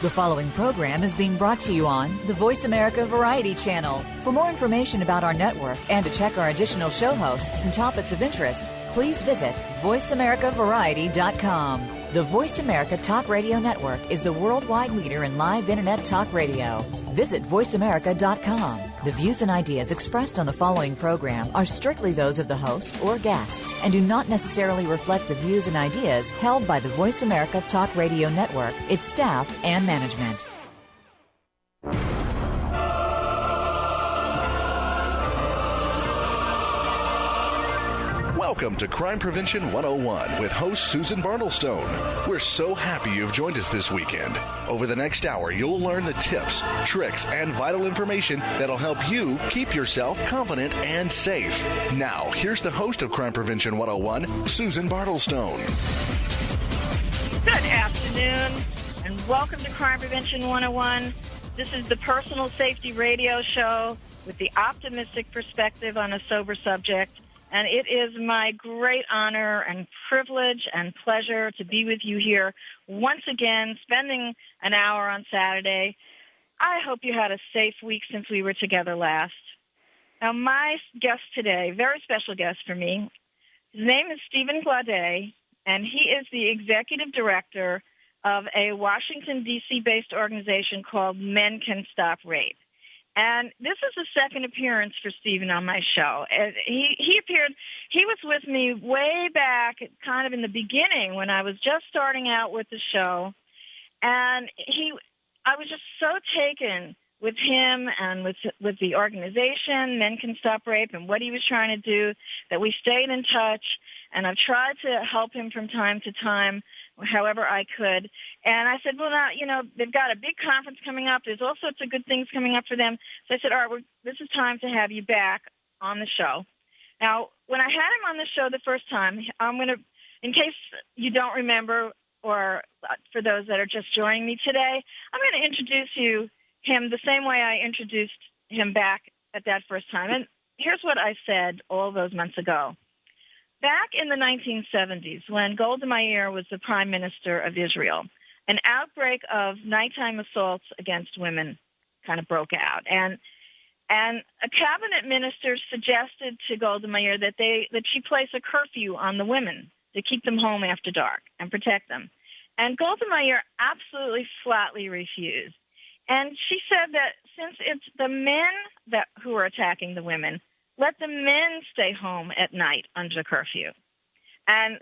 The following program is being brought to you on the Voice America Variety Channel. For more information about our network and to check our additional show hosts and topics of interest, please visit voiceamericavariety.com. The Voice America Talk Radio Network is the worldwide leader in live Internet talk radio. Visit voiceamerica.com. The views and ideas expressed on the following program are strictly those of the host or guests and do not necessarily reflect the views and ideas held by the Voice America Talk Radio Network, its staff, and management. Welcome to Crime Prevention 101 with host Susan Bartelstone. We're so happy you've joined us this weekend. Over the next hour, you'll learn the tips, tricks, and vital information that'll help you keep yourself confident and safe. Now, here's the host of Crime Prevention 101, Susan Bartelstone. Good afternoon, and welcome to Crime Prevention 101. This is the personal safety radio show with the optimistic perspective on a sober subject. And it is my great honor and privilege and pleasure to be with you here once again, spending an hour on Saturday. I hope you had a safe week since we were together last. Now, my guest today, very special guest for me, his name is Stephen Glaude, and he is the executive director of a Washington, D.C.-based organization called Men Can Stop Rape. And this is the second appearance for Stephen on my show. He appeared, he was with me way back, kind of in the beginning when I was just starting out with the show. And I was just so taken with him and with the organization, Men Can Stop Rape, and what he was trying to do, that we stayed in touch. And I've tried to help him from time to time, however I could. And I said, well, now, they've got a big conference coming up. There's all sorts of good things coming up for them. So I said, all right, this is time to have you back on the show. Now, when I had him on the show the first time, I'm going to, in case you don't remember, or for those that are just joining me today, I'm going to introduce him the same way I introduced him back at that first time. And here's what I said all those months ago. Back in the 1970s, when Golda Meir was the prime minister of Israel, an outbreak of nighttime assaults against women kind of broke out. And a cabinet minister suggested to Golda Meir that she place a curfew on the women to keep them home after dark and protect them. And Golda Meir absolutely flatly refused. And she said that since it's the men who are attacking the women, let the men stay home at night under curfew. And,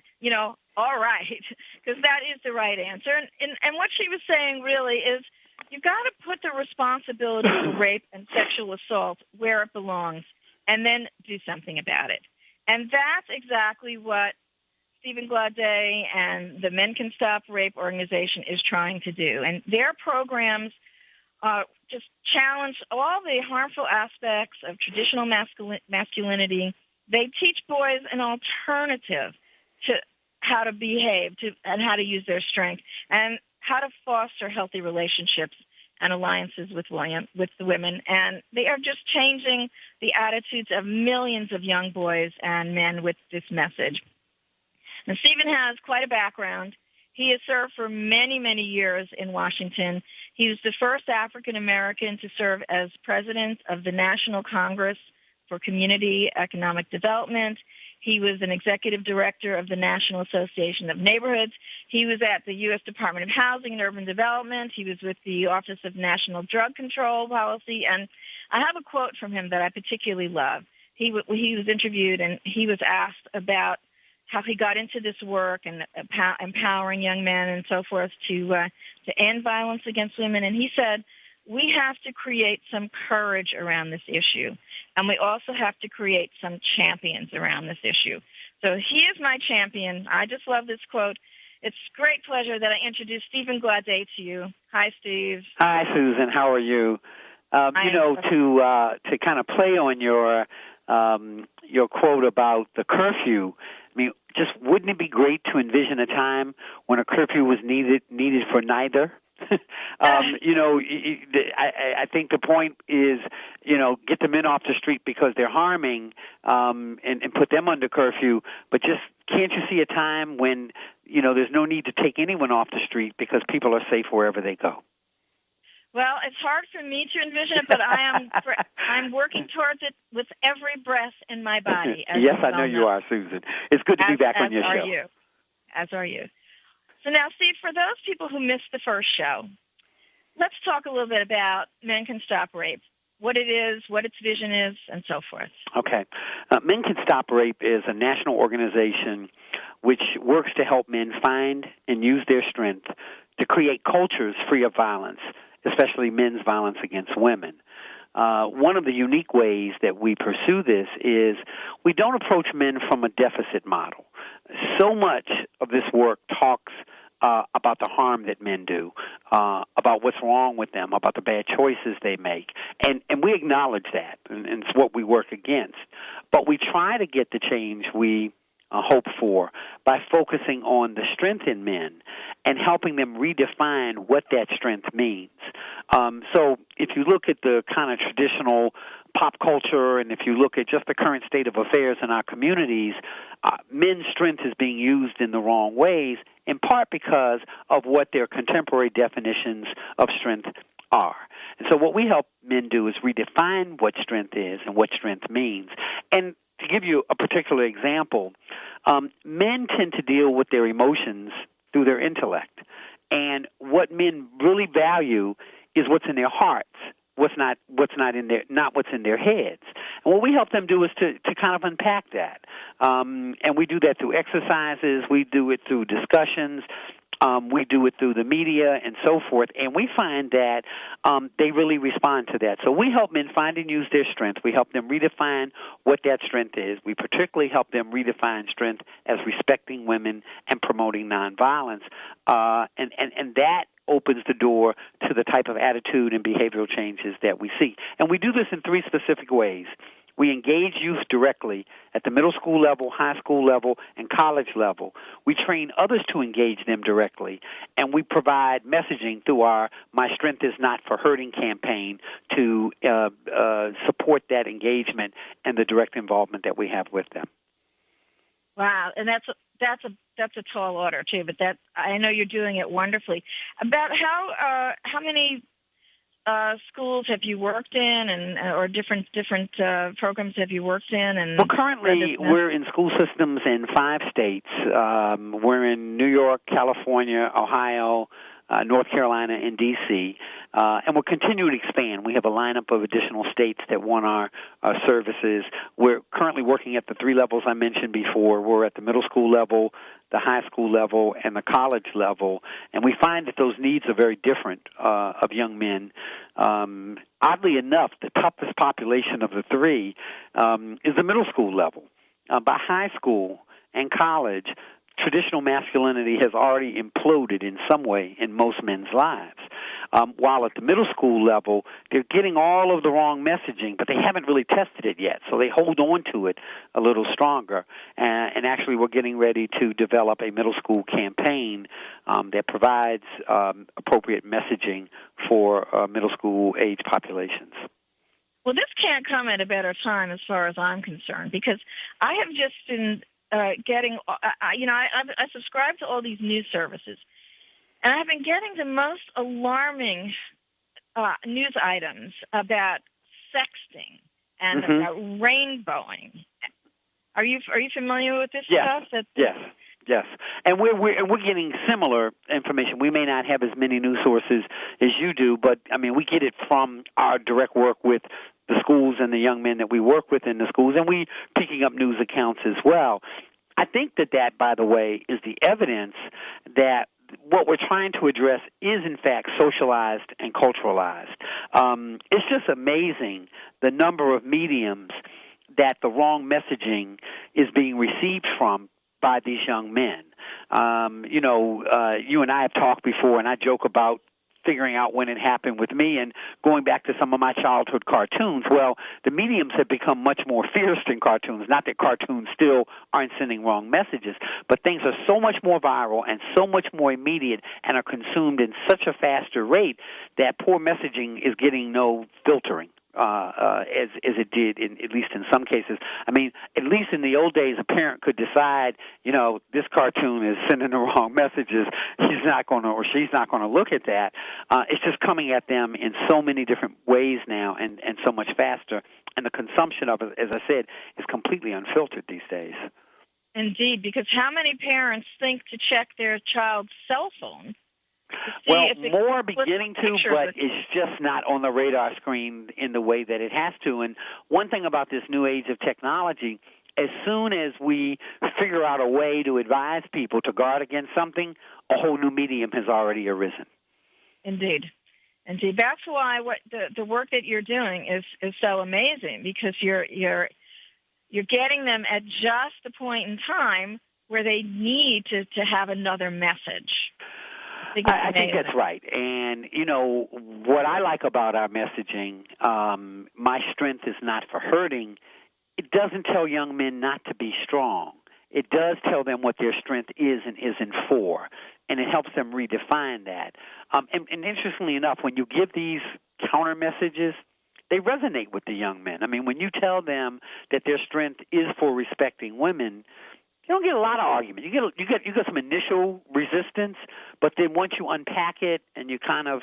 all right, because that is the right answer. And what she was saying really is you've got to put the responsibility for rape and sexual assault where it belongs and then do something about it. And that's exactly what Stephen Glaude and the Men Can Stop Rape organization is trying to do. And their programs just challenge all the harmful aspects of traditional masculinity. They teach boys an alternative to how to behave and how to use their strength and how to foster healthy relationships and alliances with the women. And they are just changing the attitudes of millions of young boys and men with this message. And Stephen has quite a background. He has served for many, many years in Washington. He was the first African-American to serve as president of the National Congress for Community Economic Development. He was an executive director of the National Association of Neighborhoods. He was at the U.S. Department of Housing and Urban Development. He was with the Office of National Drug Control Policy. And I have a quote from him that I particularly love. He was interviewed, and he was asked about how he got into this work and empowering young men and so forth to end violence against women. And he said, we have to create some courage around this issue, and we also have to create some champions around this issue. So he is my champion. I just love this quote. It's great pleasure that I introduce Stephen Glaude to you. Hi, Steve. Hi, Susan. How are you? To kind of play on your quote about the curfew, I mean, just wouldn't it be great to envision a time when a curfew was needed for neither? I think the point is, get the men off the street because they're harming, and put them under curfew. But just can't you see a time when, there's no need to take anyone off the street because people are safe wherever they go? Well, it's hard for me to envision it, but I'm working towards it with every breath in my body. Yes, I know you are, Susan. It's good to be back on your show. As are you. So now, Steve, for those people who missed the first show, let's talk a little bit about Men Can Stop Rape, what it is, what its vision is, and so forth. Okay. Men Can Stop Rape is a national organization which works to help men find and use their strength to create cultures free of violence, especially men's violence against women. One of the unique ways that we pursue this is we don't approach men from a deficit model. So much of this work talks about the harm that men do, about what's wrong with them, about the bad choices they make. And we acknowledge that, and it's what we work against. But we try to get the change we hope for by focusing on the strength in men and helping them redefine what that strength means. So if you look at the kind of traditional pop culture and if you look at just the current state of affairs in our communities, men's strength is being used in the wrong ways, in part because of what their contemporary definitions of strength are. And so what we help men do is redefine what strength is and what strength means. And to give you a particular example, men tend to deal with their emotions through their intellect. And what men really value is what's in their hearts, what's not what's in their heads. And what we help them do is to kind of unpack that. And we do that through exercises, we do it through discussions, we do it through the media and so forth, and we find that they really respond to that. So we help men find and use their strength. We help them redefine what that strength is. We particularly help them redefine strength as respecting women and promoting nonviolence. And that opens the door to the type of attitude and behavioral changes that we see. And we do this in three specific ways. We engage youth directly at the middle school level, high school level, and college level. We train others to engage them directly, and we provide messaging through our My Strength Is Not for Hurting campaign to support that engagement and the direct involvement that we have with them. Wow, and that's a tall order too. But that I know you're doing it wonderfully. About how many schools have you worked in, or different programs have you worked in? And well, currently we're in school systems in 5 states. We're in New York, California, Ohio, North Carolina, and D.C., and we'll continue to expand. We have a lineup of additional states that want our services. We're currently working at the 3 levels I mentioned before. We're at the middle school level, the high school level, and the college level, and we find that those needs are very different of young men. Oddly enough, the toughest population of the 3 is the middle school level. By high school and college, traditional masculinity has already imploded in some way in most men's lives. While at the middle school level, they're getting all of the wrong messaging, but they haven't really tested it yet, so they hold on to it a little stronger. And actually, we're getting ready to develop a middle school campaign that provides appropriate messaging for middle school age populations. Well, this can't come at a better time as far as I'm concerned, because I have just been getting, I subscribe to all these news services, and I've been getting the most alarming news items about sexting and about rainbowing. Are you familiar with this stuff? Yes. And we're getting similar information. We may not have as many news sources as you do, but I mean we get it from our direct work with the schools and the young men that we work with in the schools, and we picking up news accounts as well. I think that, by the way, is the evidence that what we're trying to address is, in fact, socialized and culturalized. It's just amazing the number of mediums that the wrong messaging is being received from by these young men. You and I have talked before, and I joke about figuring out when it happened with me and going back to some of my childhood cartoons. Well, the mediums have become much more fierce than cartoons. Not that cartoons still aren't sending wrong messages, but things are so much more viral and so much more immediate and are consumed in such a faster rate that poor messaging is getting no filtering. as it did, at least in some cases. I mean, at least in the old days, a parent could decide, this cartoon is sending the wrong messages. He's not going to, or she's not going to look at that. It's just coming at them in so many different ways now, and so much faster. And the consumption of it, as I said, is completely unfiltered these days. Indeed, because how many parents think to check their child's cell phone? Well, more beginning to, but it's just not on the radar screen in the way that it has to. And one thing about this new age of technology, as soon as we figure out a way to advise people to guard against something, a whole new medium has already arisen. Indeed. That's why the work that you're doing is so amazing, because you're getting them at just the point in time where they need to have another message. I think that's right. And, what I like about our messaging, my strength is not for hurting, it doesn't tell young men not to be strong. It does tell them what their strength is and isn't for, and it helps them redefine that. And interestingly enough, when you give these counter messages, they resonate with the young men. I mean, when you tell them that their strength is for respecting women, you don't get a lot of argument. You get some initial resistance, but then once you unpack it and you kind of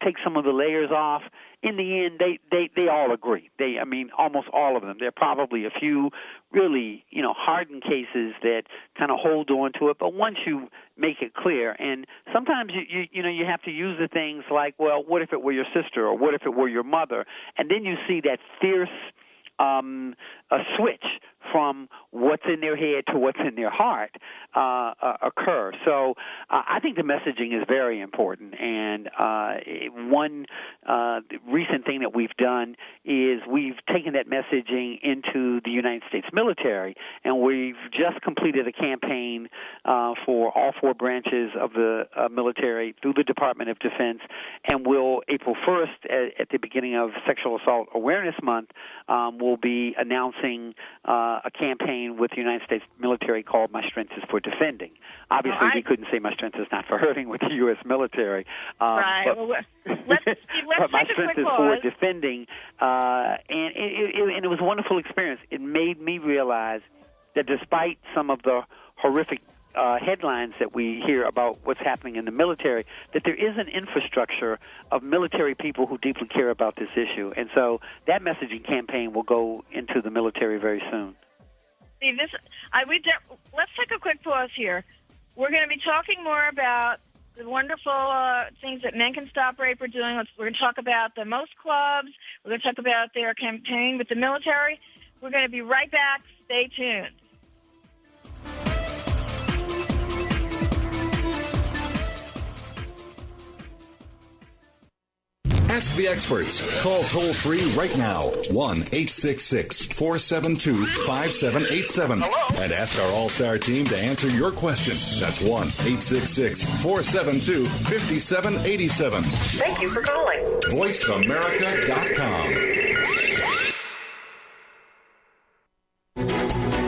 take some of the layers off, in the end they all agree. Almost all of them. There are probably a few really hardened cases that kind of hold on to it, but once you make it clear, and sometimes you have to use the things like, well, what if it were your sister, or what if it were your mother, and then you see that fierce a switch from what's in their head to what's in their heart occur. So I think the messaging is very important. And one recent thing that we've done is we've taken that messaging into the United States military, and we've just completed a campaign for all four branches of the military through the Department of Defense, and we'll, April 1st, at the beginning of Sexual Assault Awareness Month, we'll be announcing a campaign with the United States military called My Strength is for Defending. Obviously, we couldn't say My Strength is not for hurting with the U.S. military. Right. Let's but My Strength is for Defending. And it was a wonderful experience. It made me realize that despite some of the horrific headlines that we hear about what's happening in the military, that there is an infrastructure of military people who deeply care about this issue. And so that messaging campaign will go into the military very soon. Steve, let's take a quick pause here. We're going to be talking more about the wonderful things that Men Can Stop Rape are doing. We're going to talk about the most clubs. We're going to talk about their campaign with the military. We're going to be right back. Stay tuned. Ask the experts. Call toll-free right now, 1-866-472-5787. And ask our all-star team to answer your question. That's 1-866-472-5787. Thank you for calling. VoiceAmerica.com.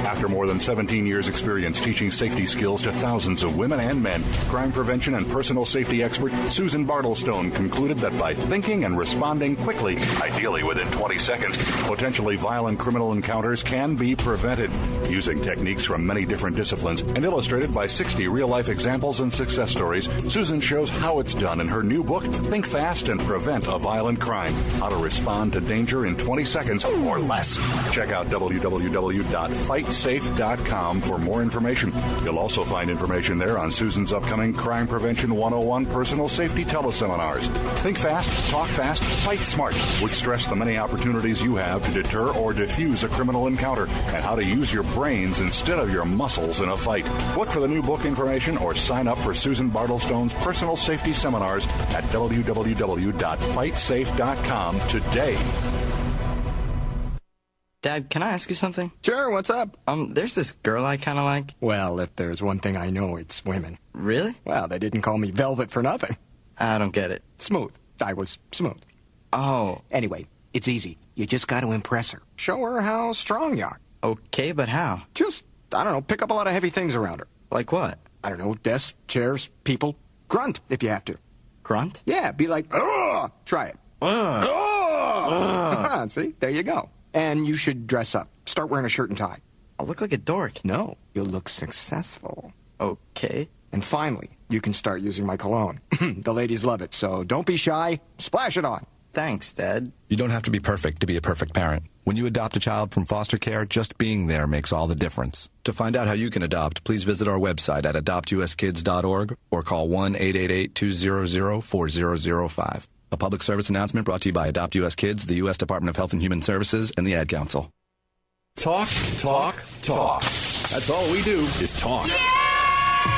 After more than 17 years' experience teaching safety skills to thousands of women and men, crime prevention and personal safety expert Susan Bartelstone concluded that by thinking and responding quickly, ideally within 20 seconds, potentially violent criminal encounters can be prevented. Using techniques from many different disciplines and illustrated by 60 real-life examples and success stories, Susan shows how it's done in her new book, Think Fast and Prevent a Violent Crime, How to Respond to Danger in 20 Seconds or Less. Check out www.fightsafe.com for more information. You'll also find information there on Susan's upcoming Crime Prevention 101 personal safety teleseminars. Think fast, talk fast, fight smart would stress the many opportunities you have to deter or defuse a criminal encounter and how to use your brains instead of your muscles in a fight. Look for the new book information or sign up for Susan Bartelstone's personal safety seminars at www.fightsafe.com today. Dad, can I ask you something? Sure, what's up? There's this girl I kind of like. Well, if there's one thing I know, it's women. Really? Well, they didn't call me Velvet for nothing. I don't get it. Smooth. I was smooth. Oh. Anyway, it's easy. You just got to impress her. Show her how strong you are. Okay, but how? Just, I don't know, pick up a lot of heavy things around her. Like what? I don't know, desks, chairs, people. Grunt, if you have to. Grunt? Yeah, be like, ugh! Try it. See, there you go. And you should dress up. Start wearing a shirt and tie. I'll look like a dork. No, you'll look successful. Okay. And finally, you can start using my cologne. The ladies love it, so don't be shy. Splash it on. Thanks, Dad. You don't have to be perfect to be a perfect parent. When you adopt a child from foster care, just being there makes all the difference. To find out how you can adopt, please visit our website at adoptuskids.org or call 1-888-200-4005. A public service announcement brought to you by Adopt U.S. Kids, the U.S. Department of Health and Human Services, and the Ad Council. Talk, talk, talk. That's all we do is talk.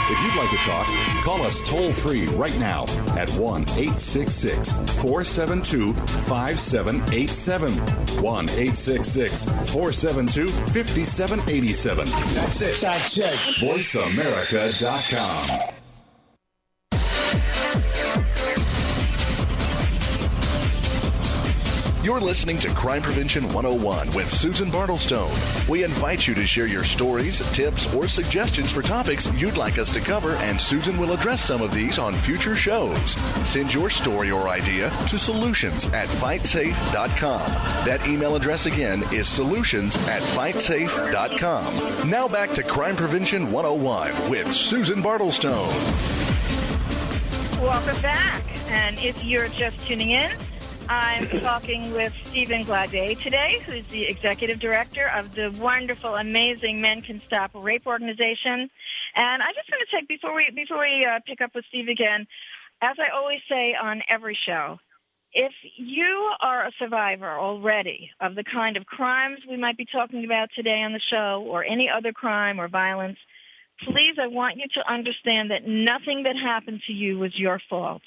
If you'd like to talk, call us toll-free right now at 1-866-472-5787. 1-866-472-5787. That's it. VoiceAmerica.com. You're listening to Crime Prevention 101 with Susan Bartelstone. We invite you to share your stories, tips, or suggestions for topics you'd like us to cover, and Susan will address some of these on future shows. Send your story or idea to solutions@fightsafe.com. That email address again is solutions@fightsafe.com. Now back to Crime Prevention 101 with Susan Bartelstone. Welcome back. And if you're just tuning in, I'm talking with Stephen Glaude today, who's the executive director of the wonderful, amazing Men Can Stop Rape organization. And I just want to take, before we pick up with Steve again, as I always say on every show, if you are a survivor already of the kind of crimes we might be talking about today on the show, or any other crime or violence, please, I want you to understand that nothing that happened to you was your fault.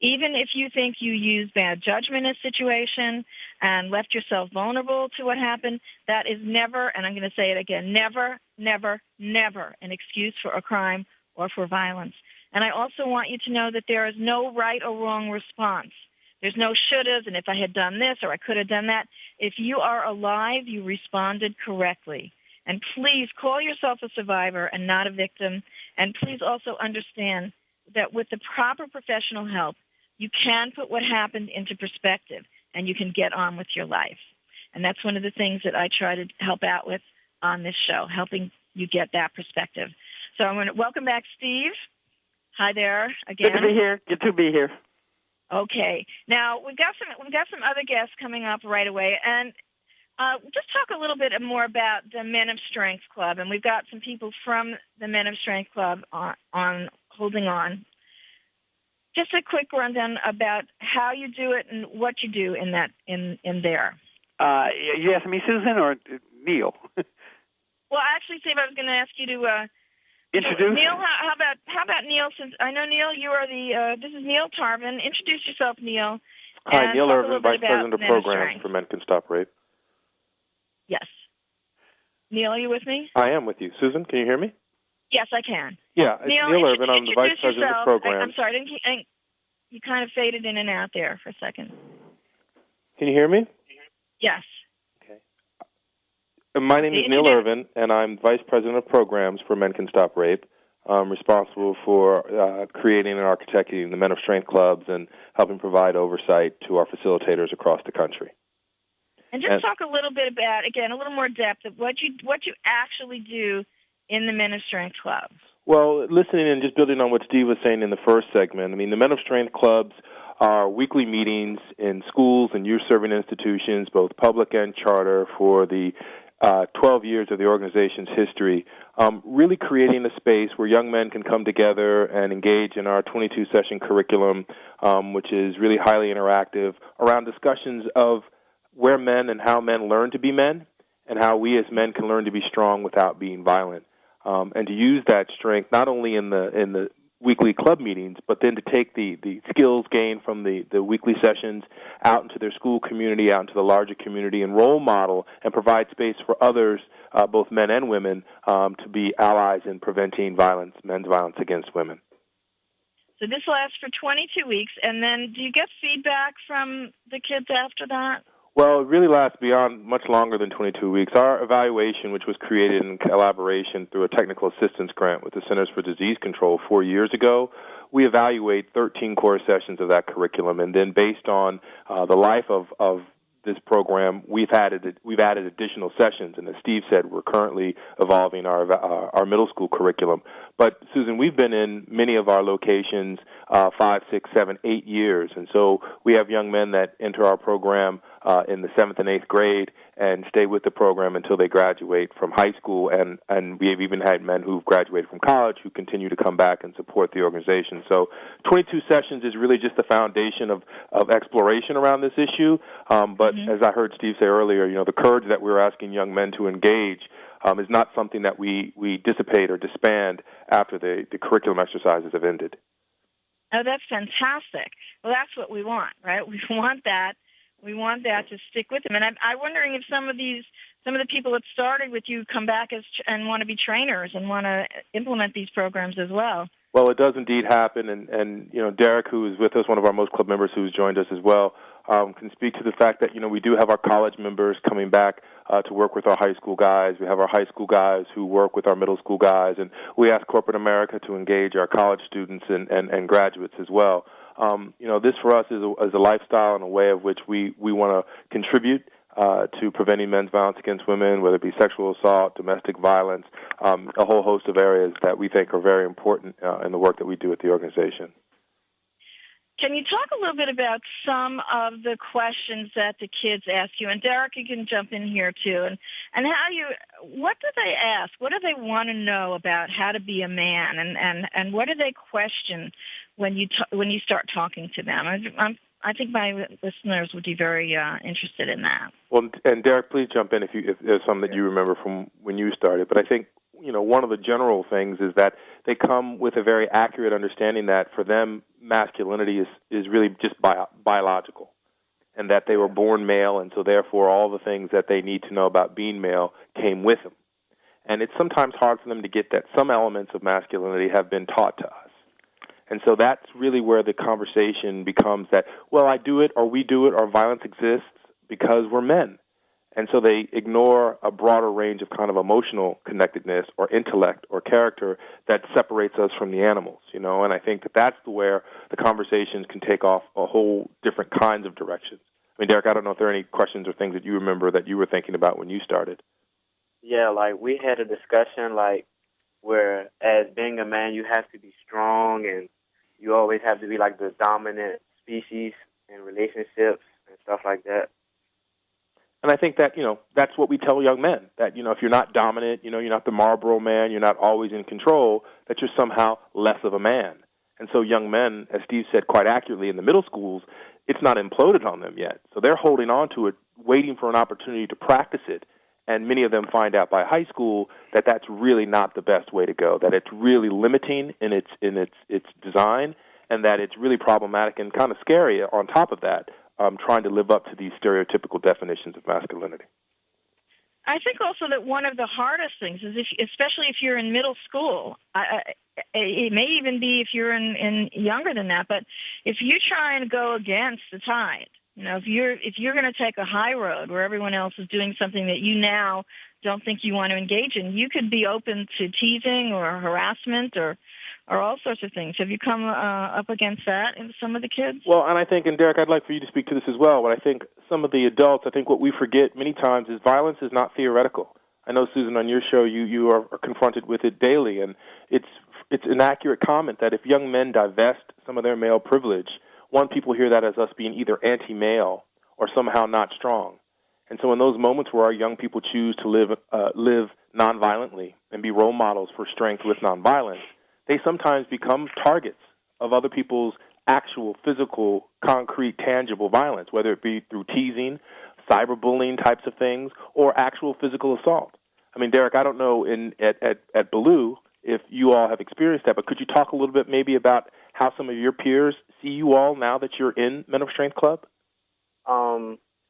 Even if you think you used bad judgment in a situation and left yourself vulnerable to what happened, that is never, and I'm going to say it again, never, never, never an excuse for a crime or for violence. And I also want you to know that there is no right or wrong response. There's no shouldas, and if I had done this or I could have done that. If you are alive, you responded correctly. And please call yourself a survivor and not a victim. And please also understand that with the proper professional help, you can put what happened into perspective, and you can get on with your life. And that's one of the things that I try to help out with on this show, helping you get that perspective. So I'm going to welcome back Steve. Hi there again. Good to be here. Good to be here. Okay. Now we've got some other guests coming up right away, and just talk a little bit more about the Men of Strength Club. And we've got some people from the Men of Strength Club on holding on. Just a quick rundown about how you do it and what you do in there. You asking me, Susan, or Neil? Well, actually, Steve, I was going to ask you to introduce Neil. How about Neil? Since I know Neil, you are this is Neil Tarvin. Introduce yourself, Neil. Hi, Neil Irvin, Vice President of Programs for Men Can Stop Rape. Yes. Neil, are you with me? I am with you. Susan, can you hear me? Yes, I can. Yeah, it's Neil Irvin. I'm the Vice President of Programs. I'm sorry, you kind of faded in and out there for a second. Can you hear me? Yes. Okay. My name is Neil Irvin, and I'm Vice President of Programs for Men Can Stop Rape. I'm responsible for creating and architecting the Men of Strength Clubs and helping provide oversight to our facilitators across the country. And just talk a little bit about, again, a little more depth of what you actually do in the Men of Strength Clubs. Well, listening and just building on what Steve was saying in the first segment, I mean, the Men of Strength Clubs are weekly meetings in schools and youth-serving institutions, both public and charter, for the 12 years of the organization's history, really creating a space where young men can come together and engage in our 22-session curriculum, which is really highly interactive, around discussions of where men and how men learn to be men and how we as men can learn to be strong without being violent. And to use that strength not only in the weekly club meetings, but then to take the skills gained from the weekly sessions out into their school community, out into the larger community, and role model and provide space for others, both men and women, to be allies in preventing violence, men's violence against women. So this lasts for 22 weeks, and then do you get feedback from the kids after that? Well, it really lasts beyond much longer than 22 weeks. Our evaluation, which was created in collaboration through a technical assistance grant with the Centers for Disease Control 4 years ago, we evaluate 13 core sessions of that curriculum, and then based on the life of this program, we've added additional sessions, and as Steve said, we're currently evolving our middle school curriculum. But Susan, we've been in many of our locations 5, 6, 7, 8 years, and so we have young men that enter our program in the 7th and 8th grade and stay with the program until they graduate from high school, and we have even had men who've graduated from college who continue to come back and support the organization. So 22 sessions is really just the foundation of exploration around this issue, but as I heard Steve say earlier, the courage that we're asking young men to engage is not something that we dissipate or disband after the curriculum exercises have ended. Oh, that's fantastic. Well, that's what we want, right? We want that. We want that to stick with them. And I'm wondering if some of the people that started with you come back and want to be trainers and want to implement these programs as well. Well, it does indeed happen, and Derek, who is with us, one of our most club members who's joined us as well, can speak to the fact that we do have our college members coming back to work with our high school guys. We have our high school guys who work with our middle school guys, and we ask corporate America to engage our college students and graduates as well. This for us is a lifestyle and a way of which we want to contribute to preventing men's violence against women, whether it be sexual assault, domestic violence, a whole host of areas that we think are very important in the work that we do at the organization. Can you talk a little bit about some of the questions that the kids ask you? And Derek, you can jump in here too. And what do they ask? What do they want to know about how to be a man? And what do they question when you start talking to them? I think my listeners would be very interested in that. Well, and Derek, please jump in if there's some that you remember from when you started. But I think one of the general things is that they come with a very accurate understanding that for them, masculinity is really just biological, and that they were born male, and so therefore all the things that they need to know about being male came with them. And it's sometimes hard for them to get that some elements of masculinity have been taught to us. And so that's really where the conversation becomes that, well, I do it or we do it or violence exists because we're men. And so they ignore a broader range of kind of emotional connectedness or intellect or character that separates us from the animals, And I think that's where the conversations can take off a whole different kinds of directions. I mean, Derek, I don't know if there are any questions or things that you remember that you were thinking about when you started. Yeah, we had a discussion, where as being a man, you have to be strong and you always have to be the dominant species in relationships and stuff like that. And I think that, that's what we tell young men, that, if you're not dominant, you're not the Marlboro man, you're not always in control, that you're somehow less of a man. And so young men, as Steve said quite accurately, in the middle schools, it's not imploded on them yet. So they're holding on to it, waiting for an opportunity to practice it. And many of them find out by high school that that's really not the best way to go, that it's really limiting in its design, and that it's really problematic and kind of scary on top of that, trying to live up to these stereotypical definitions of masculinity. I think also that one of the hardest things is, especially if you're in middle school, it may even be if you're in younger than that, but if you try and go against the tide, if you're going to take a high road where everyone else is doing something that you now don't think you want to engage in, you could be open to teasing or harassment or all sorts of things. Have you come up against that in some of the kids? Well, and I think, and Derek, I'd like for you to speak to this as well, but I think some of the adults, I think what we forget many times is violence is not theoretical. I know, Susan, on your show, you are confronted with it daily, and it's an accurate comment that if young men divest some of their male privilege, people hear that as us being either anti-male or somehow not strong. And so in those moments where our young people choose to live nonviolently and be role models for strength with nonviolence, they sometimes become targets of other people's actual physical, concrete, tangible violence, whether it be through teasing, cyberbullying types of things, or actual physical assault. I mean, Derek, I don't know at Ballou if you all have experienced that, but could you talk a little bit maybe about how some of your peers see you all now that you're in Men of Strength Club?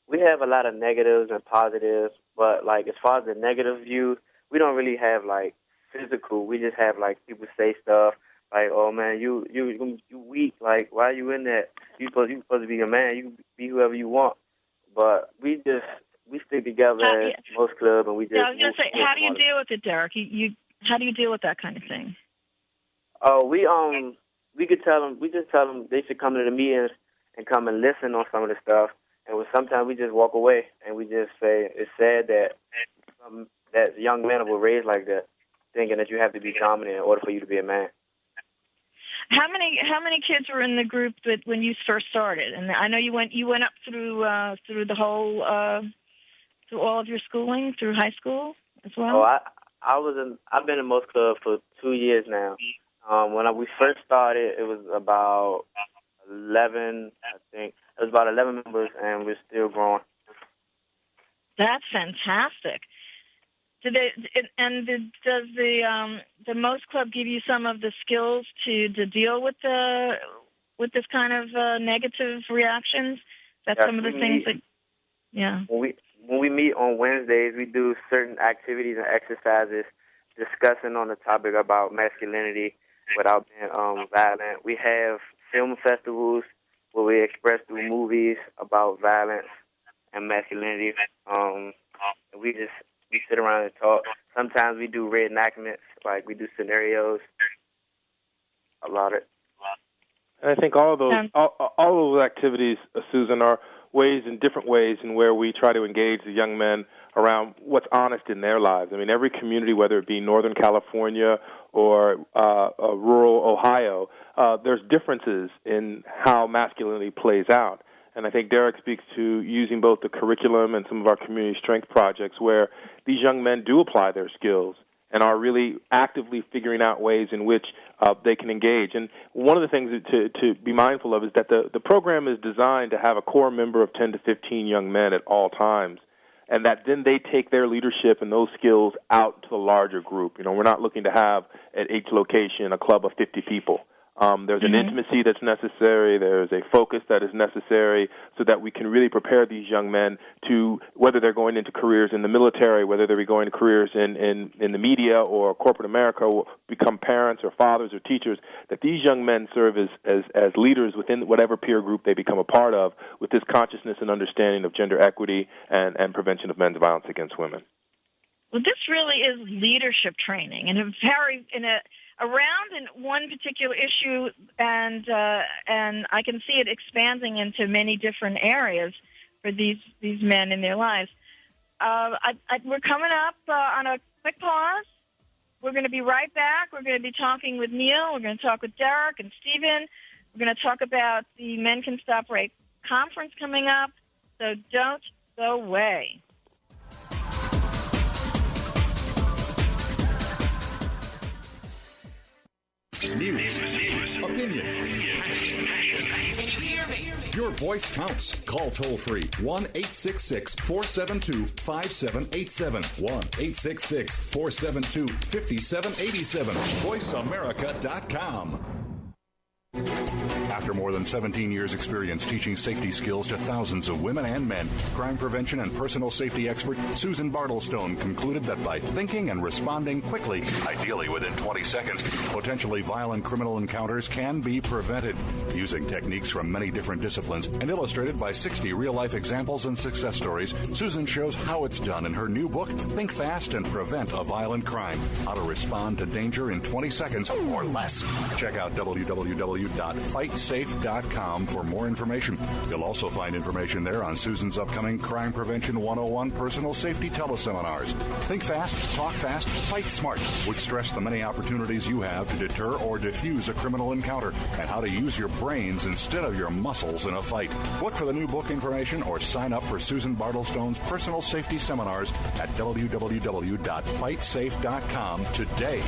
We have a lot of negatives and positives, but as far as the negative view, we don't really have physical. We just have people say stuff "Oh man, you weak. Why are you in that? You supposed to be a man. You can be whoever you want." but we stick together at most clubs, and we just. Yeah, I was going to say, how do you deal with it, Derek? How do you deal with that kind of thing? Oh, we could tell them. We just tell them they should come to the meetings and come and listen on some of the stuff. And sometimes we just walk away and we just say it's sad that that young men were raised like that, thinking that you have to be dominant in order for you to be a man. How many kids were in the group that when you first started? And I know you went up through the whole through all of your schooling through high school as well. Oh, I've been in most clubs for 2 years now. When we first started, it was about 11, I think. It was about 11 members, and we're still growing. That's fantastic. Does the Most Club give you some of the skills to deal with this kind of negative reactions? That's some of the things that, yeah. When we meet on Wednesdays, we do certain activities and exercises discussing on the topic about masculinity without being violent. We have film festivals where we express through movies about violence and masculinity. We sit around and talk. Sometimes we do reenactments, like we do scenarios. A lot of it. And I think all of those activities, Susan, are different ways in where we try to engage the young men around what's honest in their lives. I mean, every community, whether it be Northern California or rural Ohio, there's differences in how masculinity plays out. And I think Derek speaks to using both the curriculum and some of our community strength projects where these young men do apply their skills and are really actively figuring out ways in which they can engage. And one of the things to be mindful of is that the program is designed to have a core member of 10 to 15 young men at all times, and that then they take their leadership and those skills out to the larger group. You know, we're not looking to have at each location a club of 50 people. There's an intimacy that's necessary. There's a focus that is necessary so that we can really prepare these young men to, whether they're going into careers in the military, whether they're going to careers in the media or corporate America, or become parents or fathers or teachers, that these young men serve as leaders within whatever peer group they become a part of with this consciousness and understanding of gender equity and prevention of men's violence against women. Well, this really is leadership training around in one particular issue, and I can see it expanding into many different areas for these men in their lives. We're coming up on a quick pause. We're going to be right back. We're going to be talking with Neil. We're going to talk with Derek and Stephen. We're going to talk about the Men Can Stop Rape conference coming up, so don't go away. News, opinion. Your voice counts. Call toll-free 1-866-472-5787. 1-866-472-5787. VoiceAmerica.com. After more than 17 years' experience teaching safety skills to thousands of women and men, crime prevention and personal safety expert Susan Bartelstone concluded that by thinking and responding quickly, ideally within 20 seconds, potentially violent criminal encounters can be prevented. Using techniques from many different disciplines and illustrated by 60 real-life examples and success stories, Susan shows how it's done in her new book, Think Fast and Prevent a Violent Crime: How to Respond to Danger in 20 Seconds or Less. Check out www.fightsafe.com for more information. You'll also find information there on Susan's upcoming Crime Prevention 101 personal safety teleseminars. Think fast, talk fast, fight smart, which stress the many opportunities you have to deter or defuse a criminal encounter and how to use your brains instead of your muscles in a fight. Look for the new book information or sign up for Susan Bartelstone's personal safety seminars at www.fightsafe.com today.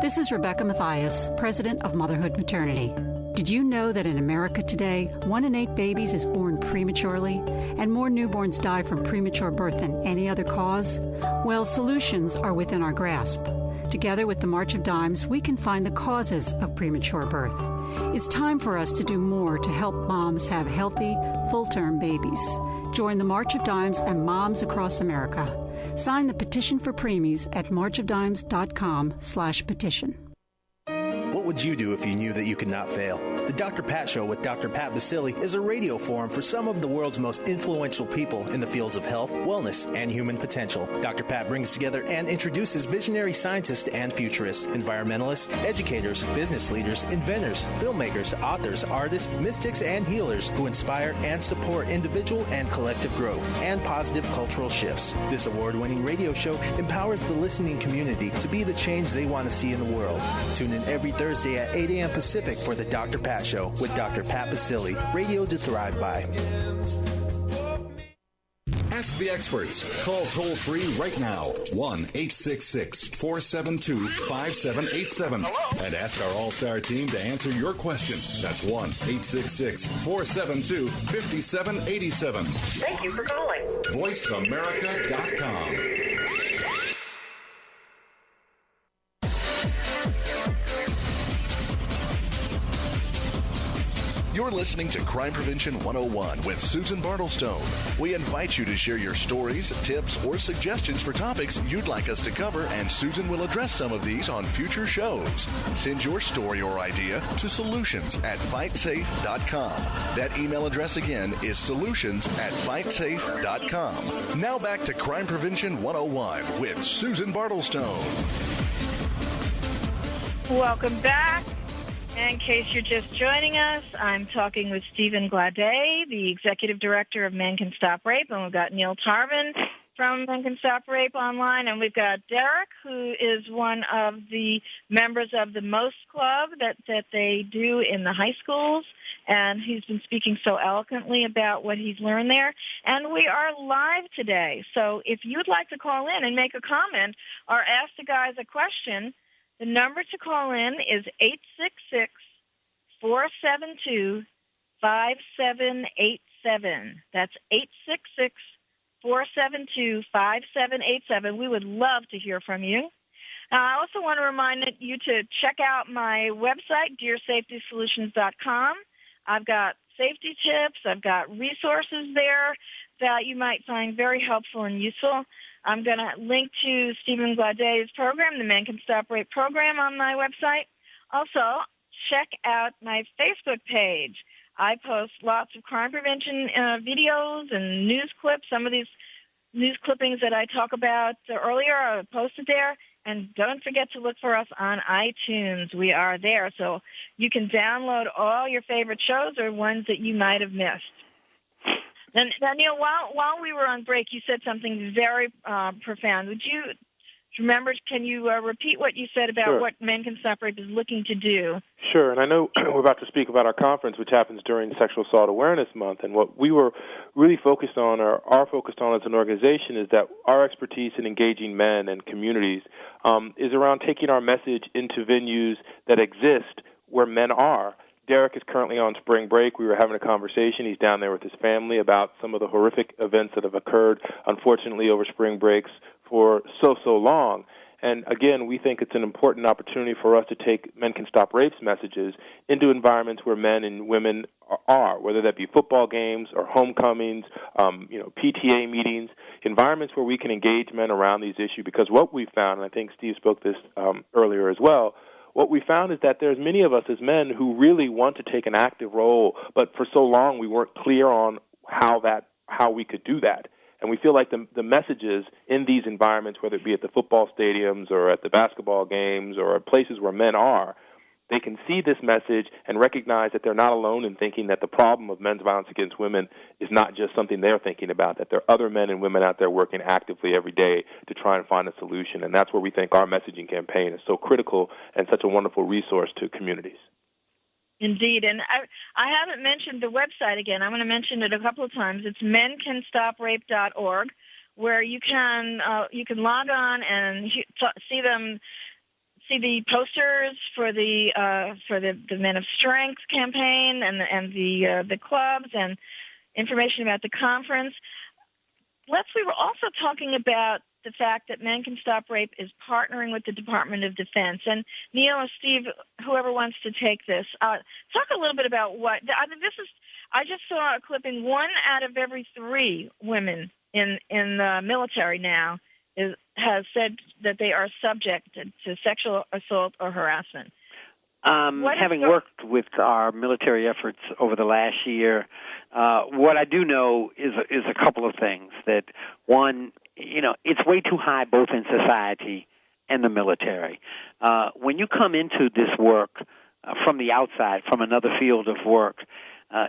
This is Rebecca Mathias, president of Motherhood Maternity. Did you know that in America today, 1 in 8 babies is born prematurely, and more newborns die from premature birth than any other cause? Well, solutions are within our grasp. Together with the March of Dimes, we can find the causes of premature birth. It's time for us to do more to help moms have healthy, full-term babies. Join the March of Dimes and moms across America. Sign the petition for preemies at marchofdimes.com/petition. What What would you do if you knew that you could not fail? The Dr. Pat Show with Dr. Pat Basili is a radio forum for some of the world's most influential people in the fields of health, wellness, and human potential. Dr. Pat brings together and introduces visionary scientists and futurists, environmentalists, educators, business leaders, inventors, filmmakers, authors, artists, mystics, and healers who inspire and support individual and collective growth and positive cultural shifts. This award-winning radio show empowers the listening community to be the change they want to see in the world. Tune in every Thursday at 8 a.m. Pacific for the Dr. Pat Show with Dr. Pat Basili, radio to thrive by. Ask the experts. Call toll-free right now, 1-866-472-5787. And ask our all-star team to answer your question. That's 1-866-472-5787. Thank you for calling. VoiceAmerica.com. You're listening to Crime Prevention 101 with Susan Bartelstone. We invite you to share your stories, tips, or suggestions for topics you'd like us to cover, and Susan will address some of these on future shows. Send your story or idea to solutions@fightsafe.com. That email address again is solutions@fightsafe.com. Now back to Crime Prevention 101 with Susan Bartelstone. Welcome back. In case you're just joining us, I'm talking with Stephen Glaude, the Executive Director of Men Can Stop Rape, and we've got Neil Tarvin from Men Can Stop Rape online, and we've got Derek, who is one of the members of the MOST Club that they do in the high schools, and he's been speaking so eloquently about what he's learned there. And we are live today, so if you'd like to call in and make a comment or ask the guys a question, the number to call in is 866-472-5787. That's 866-472-5787. We would love to hear from you. I also want to remind you to check out my website, dearsafetysolutions.com. I've got safety tips. I've got resources there that you might find very helpful and useful. I'm going to link to Stephen Glaude's program, the Men Can Stop Rape program, on my website. Also, check out my Facebook page. I post lots of crime prevention videos and news clips. Some of these news clippings that I talk about earlier are posted there. And don't forget to look for us on iTunes. We are there, so you can download all your favorite shows or ones that you might have missed. Then, Neil, while we were on break, you said something very profound. Would you remember? Can you repeat what you said about what Men Can Stop Rape is looking to do? Sure, and I know we're about to speak about our conference, which happens during Sexual Assault Awareness Month, and what we were really focused on, or are focused on as an organization, is that our expertise in engaging men and communities is around taking our message into venues that exist where men are. Derek is currently on spring break. We were having a conversation. He's down there with his family about some of the horrific events that have occurred, unfortunately, over spring breaks for so long. And again, we think it's an important opportunity for us to take Men Can Stop Rape's messages into environments where men and women are, whether that be football games or homecomings, PTA meetings, environments where we can engage men around these issues. Because what we've found, and I think Steve spoke this earlier as well, what we found is that there's many of us as men who really want to take an active role, but for so long we weren't clear on how we could do that. And we feel like the messages in these environments, whether it be at the football stadiums or at the basketball games or at places where men are, they can see this message and recognize that they're not alone in thinking that the problem of men's violence against women is not just something they're thinking about, that there are other men and women out there working actively every day to try and find a solution. And that's where we think our messaging campaign is so critical and such a wonderful resource to communities. Indeed, and I haven't mentioned the website again. I'm going to mention it a couple of times. It's mencanstoprape.org, where you can log on and see the posters for the Men of Strength campaign and the clubs and information about the conference. We were also talking about the fact that Men Can Stop Rape is partnering with the Department of Defense. And Neil or Steve, whoever wants to take this, talk a little bit about what this is. I just saw a clipping. 1 out of every 3 women in the military now has said that they are subject to sexual assault or harassment. Having worked with our military efforts over the last year, what I do know is a couple of things. That one, it's way too high both in society and the military. When you come into this work from the outside, from another field of work,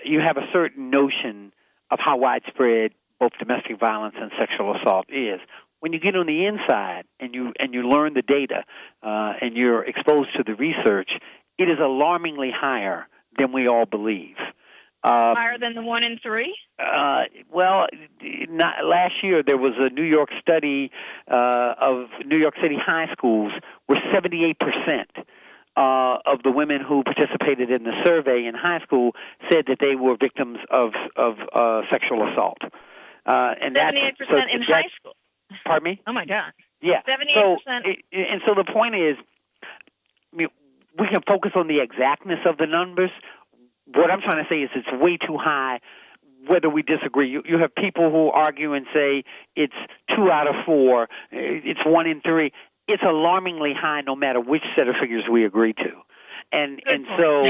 you have a certain notion of how widespread both domestic violence and sexual assault is. When you get on the inside and you learn the data and you're exposed to the research, it is alarmingly higher than we all believe. Higher than the 1 in 3? Last year there was a New York study of New York City high schools where 78% of the women who participated in the survey in high school said that they were victims of sexual assault. And 78% in high school. Pardon me? Oh my God! Yeah. 78%. So the point is, we can focus on the exactness of the numbers. What I'm trying to say is it's way too high. Whether we disagree, you have people who argue and say it's 2 out of 4, it's 1 in 3. It's alarmingly high, no matter which set of figures we agree to, and so.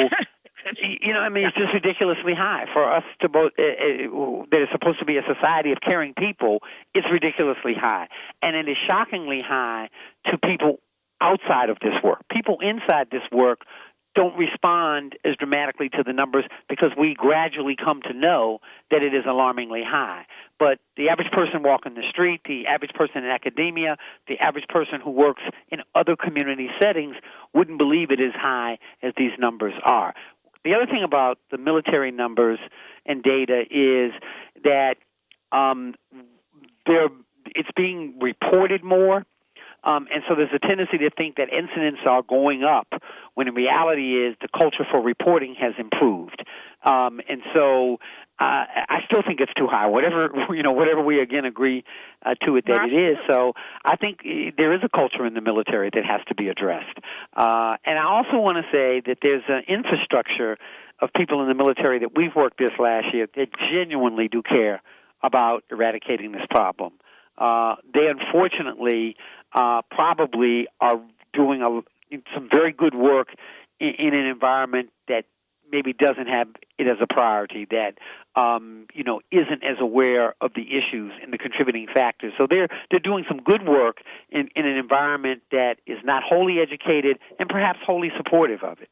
It's just ridiculously high for us to both. That is supposed to be a society of caring people. It's ridiculously high, and it is shockingly high to people outside of this work. People inside this work don't respond as dramatically to the numbers because we gradually come to know that it is alarmingly high. But the average person walking the street, the average person in academia, the average person who works in other community settings wouldn't believe it as high as these numbers are. The other thing about the military numbers and data is that it's being reported more, and so there's a tendency to think that incidents are going up, when in reality is the culture for reporting has improved. And so I still think it's too high, whatever we again agree to it that it is. So I think there is a culture in the military that has to be addressed. And I also want to say that there's an infrastructure of people in the military that we've worked this last year that genuinely do care about eradicating this problem. They unfortunately probably are doing some very good work in an environment that maybe doesn't have it as a priority, that isn't as aware of the issues and the contributing factors. So they're doing some good work in an environment that is not wholly educated and perhaps wholly supportive of it.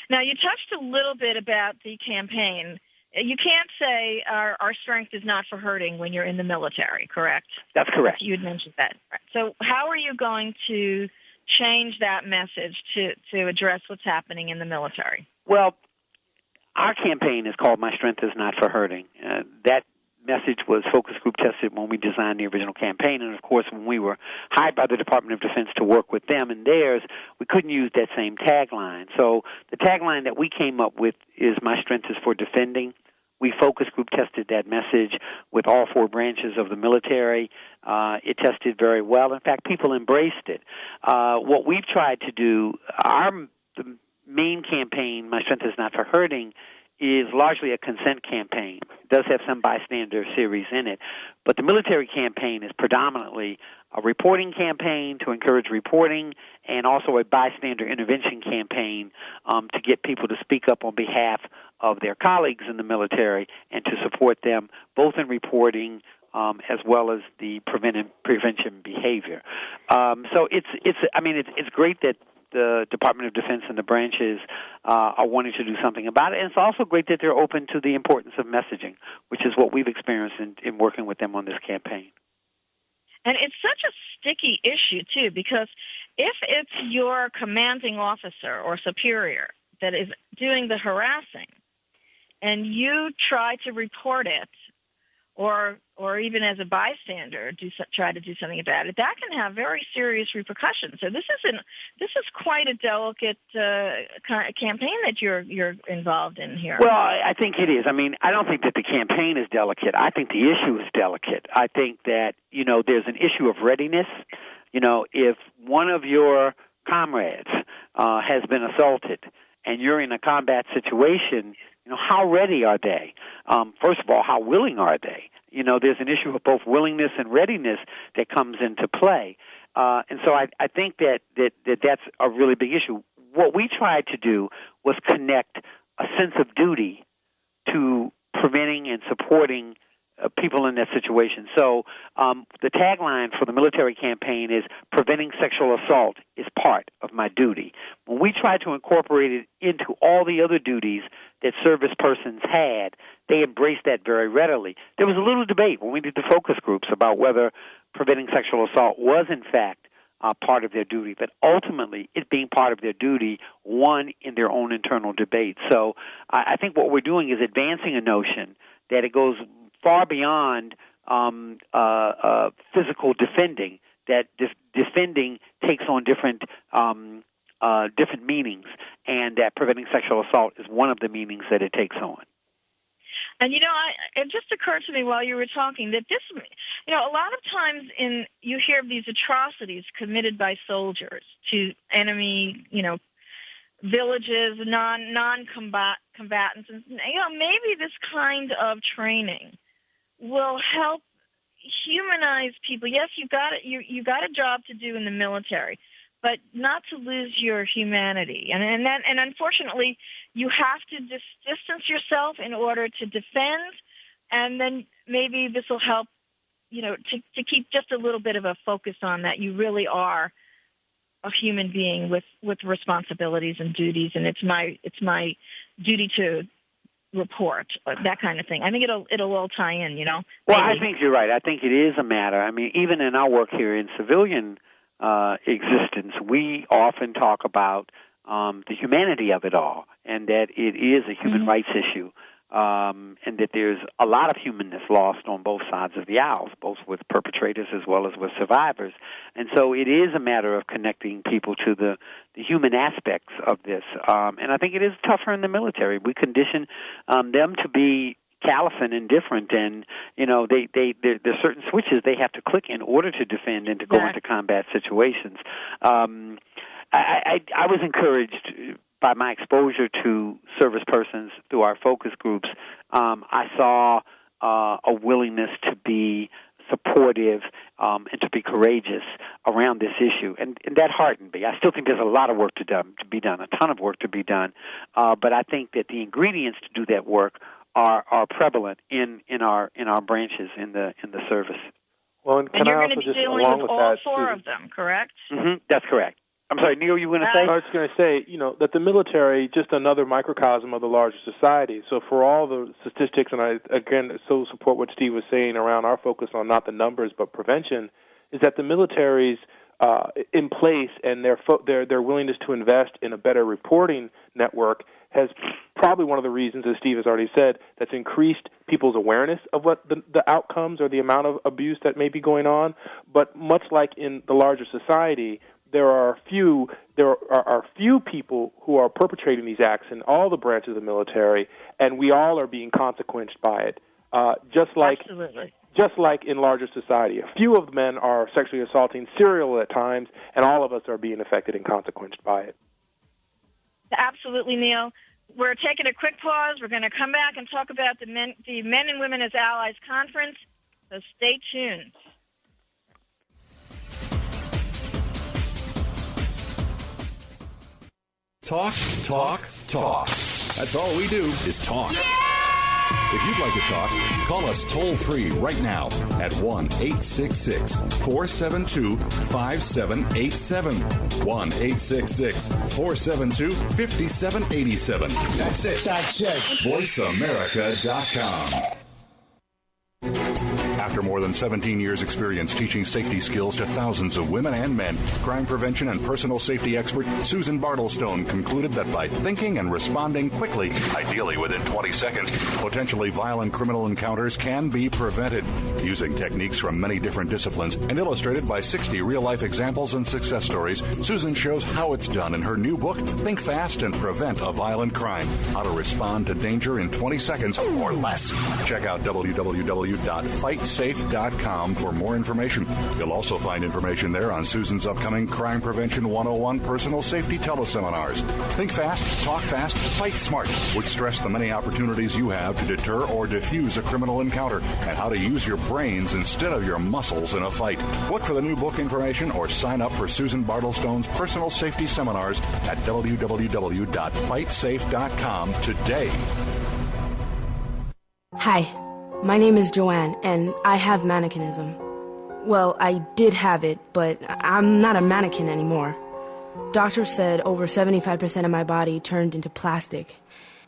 Now, you touched a little bit about the campaign. You can't say our strength is not for hurting when you're in the military, correct? That's correct. You had mentioned that. So how are you going to change that message to address what's happening in the military? Well, our campaign is called My Strength is Not for Hurting. That message was focus group tested when we designed the original campaign, and of course when we were hired by the Department of Defense to work with them and theirs, we couldn't use that same tagline. So the tagline that we came up with is My Strength is for Defending. We focus group tested that message with all 4 branches of the military. It tested very well. In fact, people embraced it. What we've tried to do, the main campaign, My Strength is Not for Hurting, is largely a consent campaign. It does have some bystander series in it. But the military campaign is predominantly a reporting campaign to encourage reporting and also a bystander intervention campaign to get people to speak up on behalf of their colleagues in the military and to support them both in reporting as well as the prevention behavior. So it's great that the Department of Defense and the branches are wanting to do something about it. And it's also great that they're open to the importance of messaging, which is what we've experienced in working with them on this campaign. And it's such a sticky issue, too, because if it's your commanding officer or superior that is doing the harassing and you try to report it, or even as a bystander try to do something about it, that can have very serious repercussions. So this is quite a delicate campaign that you're involved in here. Well, I think it is. I mean, I don't think that the campaign is delicate. I think the issue is delicate. I think that, there's an issue of readiness. If one of your comrades has been assaulted and you're in a combat situation, how ready are they? First of all, how willing are they? There's an issue of both willingness and readiness that comes into play. And so I think that that's a really big issue. what we tried to do was connect a sense of duty to preventing and supporting people in that situation. So the tagline for the military campaign is preventing sexual assault is part of my duty. When we tried to incorporate it into all the other duties that service persons had, they embraced that very readily. There was a little debate when we did the focus groups about whether preventing sexual assault was, in fact, part of their duty, but ultimately it being part of their duty won in their own internal debate. So I think what we're doing is advancing a notion that it goes far beyond physical defending, that defending takes on different meanings, and that preventing sexual assault is one of the meanings that it takes on. And, it just occurred to me while you were talking that this, a lot of times you hear of these atrocities committed by soldiers to enemy, villages, non-combatants. And, maybe this kind of training will help humanize people. Yes, you got a job to do in the military, but not to lose your humanity. And unfortunately, you have to distance yourself in order to defend, and then maybe this will help, to keep just a little bit of a focus on that you really are a human being with responsibilities and duties, and it's my duty to report, that kind of thing. I think it'll all tie in, Well, maybe. I think you're right. I think it is a matter. I mean, even in our work here in civilian existence, we often talk about the humanity of it all, and that it is a human rights issue, and that there's a lot of humanness lost on both sides of the aisles, both with perpetrators as well as with survivors. And so it is a matter of connecting people to the human aspects of this. And I think it is tougher in the military. We condition them to be callous and indifferent, and there's certain switches they have to click in order to defend and to go into combat situations. I was encouraged by my exposure to service persons through our focus groups. I saw a willingness to be supportive and to be courageous around this issue, and that heartened me. I still think there's a lot of work to be done, a ton of work to be done, but I think that the ingredients to do that work are prevalent in our branches in the service. Well, and you're going to be dealing with all four of them, correct? Mm-hmm, that's correct. I'm sorry, Neil, you were going to say? I was going to say, that the military, just another microcosm of the larger society. So for all the statistics, and I, again, so support what Steve was saying around our focus on not the numbers but prevention, is that the military's in place and their willingness to invest in a better reporting network has probably one of the reasons, as Steve has already said, that's increased people's awareness of what the outcomes or the amount of abuse that may be going on. But much like in the larger society, there are few people who are perpetrating these acts in all the branches of the military, and we all are being consequenced by it. Absolutely. Just like in larger society. A few of the men are sexually assaulting serial at times, and all of us are being affected and consequenced by it. Absolutely, Neil. We're taking a quick pause. We're going to come back and talk about the Men and Women as Allies Conference, so stay tuned. Talk, talk, talk. That's all we do is talk. Yeah! If you'd like to talk, call us toll-free right now at 1-866-472-5787. 1-866-472-5787. That's it. VoiceAmerica.com. After more than 17 years' experience teaching safety skills to thousands of women and men, crime prevention and personal safety expert Susan Bartelstone concluded that by thinking and responding quickly, ideally within 20 seconds, potentially violent criminal encounters can be prevented. Using techniques from many different disciplines and illustrated by 60 real-life examples and success stories, Susan shows how it's done in her new book, Think Fast and Prevent a Violent Crime, How to Respond to Danger in 20 Seconds or Less. Check out www.fightsafe.com FightSafe.com for more information. You'll also find information there on Susan's upcoming Crime Prevention 101 personal safety teleseminars. Think fast, talk fast, fight smart, which stress the many opportunities you have to deter or defuse a criminal encounter and how to use your brains instead of your muscles in a fight. Look for the new book information or sign up for Susan Bartelstone's personal safety seminars at www.fightsafe.com today. Hi, my name is Joanne, and I have mannequinism. Well, I did have it, but I'm not a mannequin anymore. Doctors said over 75% of my body turned into plastic.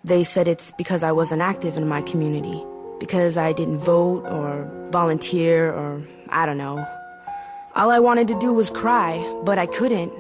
They said it's because I wasn't active in my community, because I didn't vote or volunteer or I don't know. All I wanted to do was cry, but I couldn't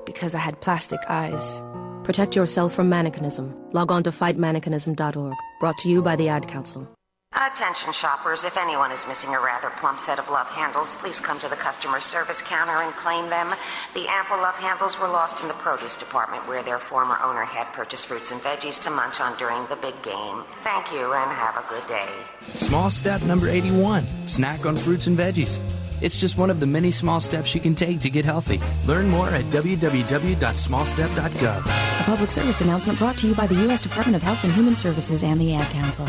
because I had plastic eyes. Protect yourself from mannequinism. Log on to fightmannequinism.org. Brought to you by the Ad Council. Attention shoppers, if anyone is missing a rather plump set of love handles, please come to the customer service counter and claim them. The ample love handles were lost in the produce department where their former owner had purchased fruits and veggies to munch on during the big game. Thank you and have a good day. Small step number 81, snack on fruits and veggies. It's just one of the many small steps you can take to get healthy. Learn more at www.smallstep.gov. A public service announcement brought to you by the U.S. Department of Health and Human Services and the Ad Council.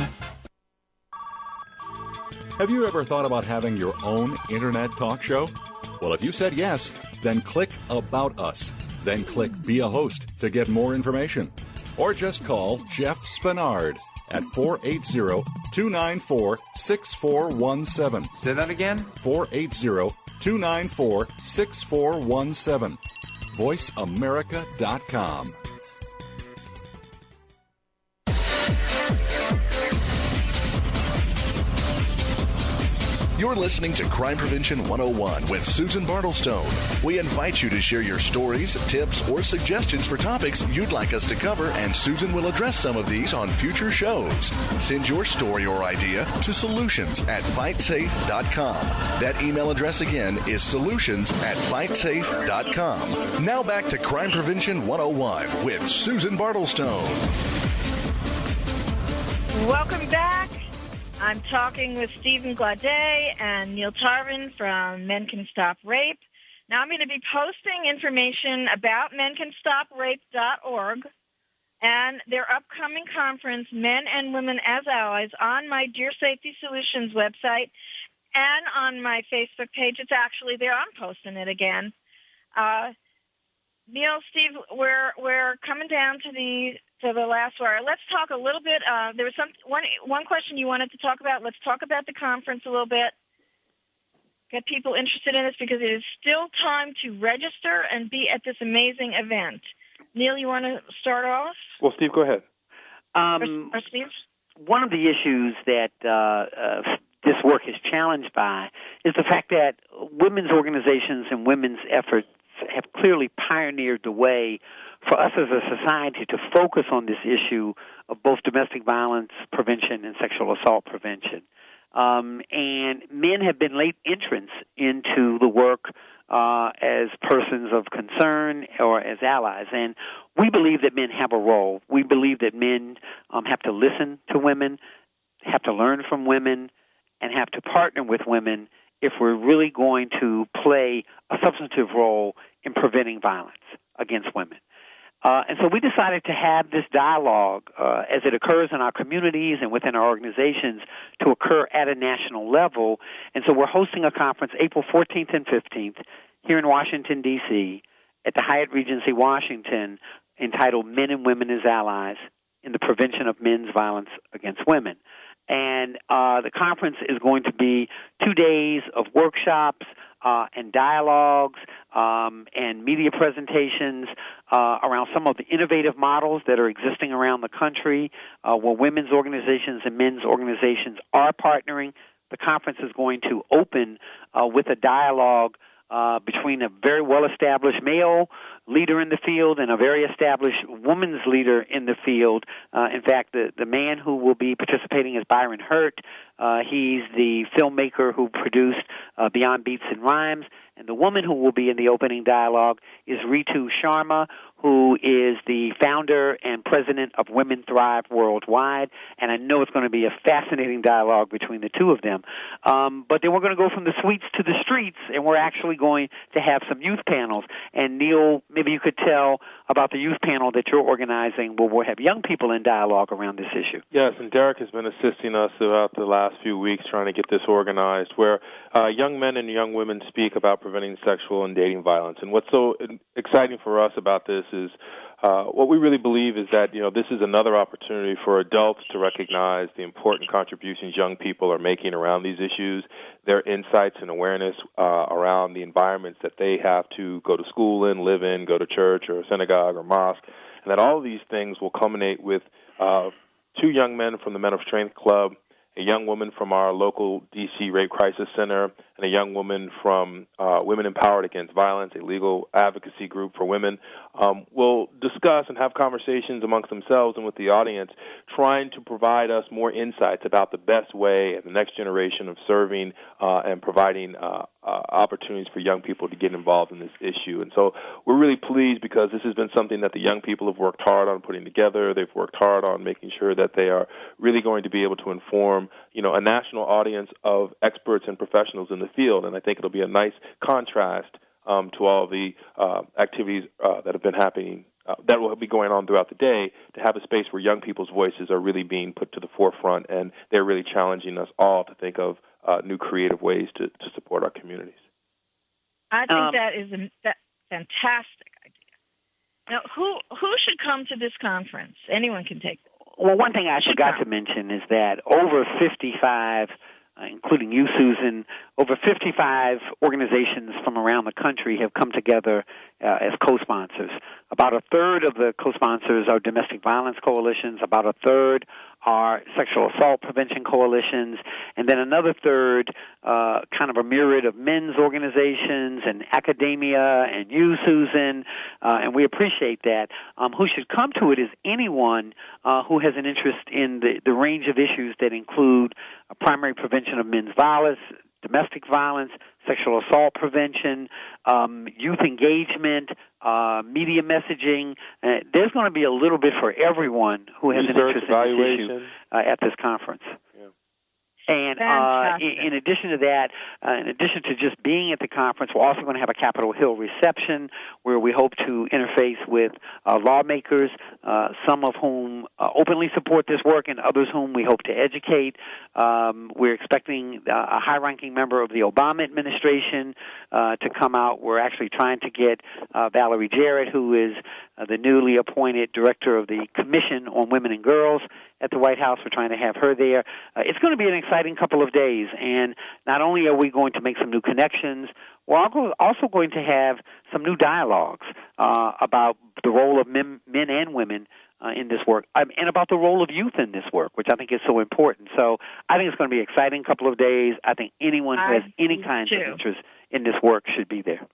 Have you ever thought about having your own internet talk show? Well, if you said yes, then click About Us. Then click Be a Host to get more information. Or just call Jeff Spinard at 480-294-6417. Say that again? 480-294-6417. VoiceAmerica.com. You're listening to Crime Prevention 101 with Susan Bartelstone. We invite you to share your stories, tips, or suggestions for topics you'd like us to cover, and Susan will address some of these on future shows. Send your story or idea to solutions@fightsafe.com. That email address again is solutions@fightsafe.com. Now back to Crime Prevention 101 with Susan Bartelstone. Welcome back. I'm talking with Stephen Glaude and Neil Tarvin from Men Can Stop Rape. Now I'm going to be posting information about mencanstoprape.org and their upcoming conference, Men and Women as Allies, on my Dear Safety Solutions website and on my Facebook page. It's actually there. I'm posting it again. Neil, Steve, we're coming down to the last wire. Let's talk a little bit. There was one question you wanted to talk about. Let's talk about the conference a little bit. Get people interested in this because it is still time to register and be at this amazing event. Neil, you want to start off? Well, Steve, go ahead. Or Steve? One of the issues that this work is challenged by is the fact that women's organizations and women's efforts have clearly pioneered the way for us as a society to focus on this issue of both domestic violence prevention and sexual assault prevention. And men have been late entrants into the work as persons of concern or as allies. And we believe that men have a role. We believe that men have to listen to women, have to learn from women, and have to partner with women if we're really going to play a substantive role in preventing violence against women. And so we decided to have this dialogue as it occurs in our communities and within our organizations to occur at a national level. And so we're hosting a conference April 14th and 15th here in Washington, D.C. at the Hyatt Regency, Washington, entitled Men and Women as Allies in the Prevention of Men's Violence Against Women. And the conference is going to be 2 days of workshops and dialogues and media presentations around some of the innovative models that are existing around the country where women's organizations and men's organizations are partnering. The conference is going to open with a dialogue between a very well-established male leader in the field and a very established woman's leader in the field. In fact, the man who will be participating is Byron Hurt, He's the filmmaker who produced Beyond Beats and Rhymes. And the woman who will be in the opening dialogue is Ritu Sharma, who is the founder and president of Women Thrive Worldwide. And I know it's going to be a fascinating dialogue between the two of them. But then we're going to go from the suites to the streets, and we're actually going to have some youth panels. And Neil, maybe you could tell about the youth panel that you're organizing where we'll have young people in dialogue around this issue. Yes, and Derek has been assisting us throughout the last few weeks trying to get this organized, where young men and young women speak about preventing sexual and dating violence. And what's so exciting for us about this is what we really believe is that, this is another opportunity for adults to recognize the important contributions young people are making around these issues, their insights and awareness around the environments that they have to go to school in, live in, go to church or synagogue or mosque, and that all of these things will culminate with two young men from the Men of Strength Club, a young woman from our local D.C. Rape Crisis Center, and a young woman from Women Empowered Against Violence, a legal advocacy group for women, will discuss and have conversations amongst themselves and with the audience, trying to provide us more insights about the best way and the next generation of serving and providing opportunities for young people to get involved in this issue. And so we're really pleased because this has been something that the young people have worked hard on putting together. They've worked hard on making sure that they are really going to be able to inform, a national audience of experts and professionals in the field. And I think it'll be a nice contrast to all the activities that have been happening, that will be going on throughout the day, to have a space where young people's voices are really being put to the forefront, and they're really challenging us all to think of new creative ways to support our communities. I think that is a fantastic idea. Now, who should come to this conference? Anyone can take it. Well, one thing I forgot to mention is that over 55, including you, Susan, over 55 organizations from around the country have come together as co-sponsors. About a third of the co-sponsors are domestic violence coalitions, about a third are sexual assault prevention coalitions, and then another third, kind of a myriad of men's organizations and academia and you, Susan, and we appreciate that. Who should come to it is anyone who has an interest in the range of issues that include primary prevention of men's violence, domestic violence, sexual assault prevention, youth engagement, media messaging. There's going to be a little bit for everyone who has an interest in this issue at this conference. And in addition to that, in addition to just being at the conference, we're also going to have a Capitol Hill reception where we hope to interface with lawmakers, some of whom openly support this work and others whom we hope to educate. We're expecting a high-ranking member of the Obama administration to come out. We're actually trying to get Valerie Jarrett, who is the newly appointed director of the Commission on Women and Girls at the White House. We're trying to have her there. It's going to be an exciting couple of days, and not only are we going to make some new connections, we're also going to have some new dialogues about the role of men and women in this work, and about the role of youth in this work, which I think is so important. So I think it's going to be an exciting couple of days. I think anyone who has any kind of interest in this work should be there.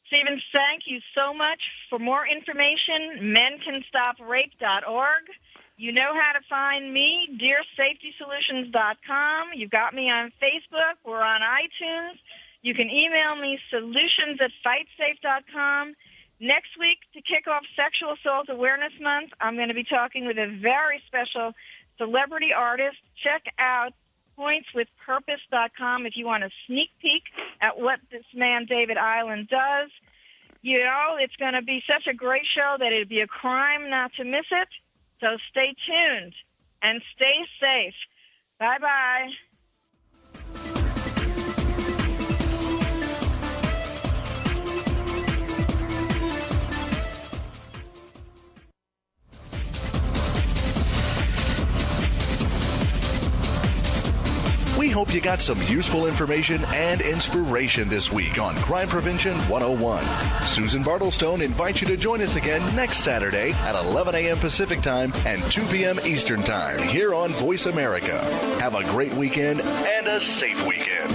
Stephen, thank you so much. For more information, mencanstoprape.org. You know how to find me, dearsafetysolutions.com. You've got me on Facebook. We're on iTunes. You can email me, solutions@fightsafe.com. Next week, to kick off Sexual Assault Awareness Month, I'm going to be talking with a very special celebrity artist. Check out pointswithpurpose.com if you want a sneak peek at what this man, David Island, does. It's going to be such a great show that it would be a crime not to miss it. So stay tuned and stay safe. Bye-bye. We hope you got some useful information and inspiration this week on Crime Prevention 101. Susan Bartelstone invites you to join us again next Saturday at 11 a.m. Pacific Time and 2 p.m. Eastern Time here on Voice America. Have a great weekend and a safe weekend.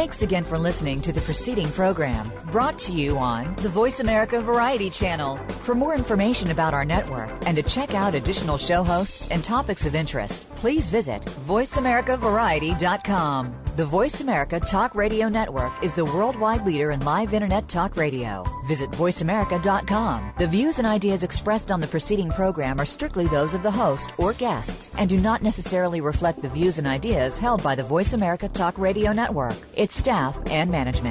Thanks again for listening to the preceding program, brought to you on the Voice America Variety Channel. For more information about our network and to check out additional show hosts and topics of interest, please visit voiceamericavariety.com. The Voice America Talk Radio Network is the worldwide leader in live Internet talk radio. Visit voiceamerica.com. The views and ideas expressed on the preceding program are strictly those of the host or guests and do not necessarily reflect the views and ideas held by the Voice America Talk Radio Network, its staff, and management.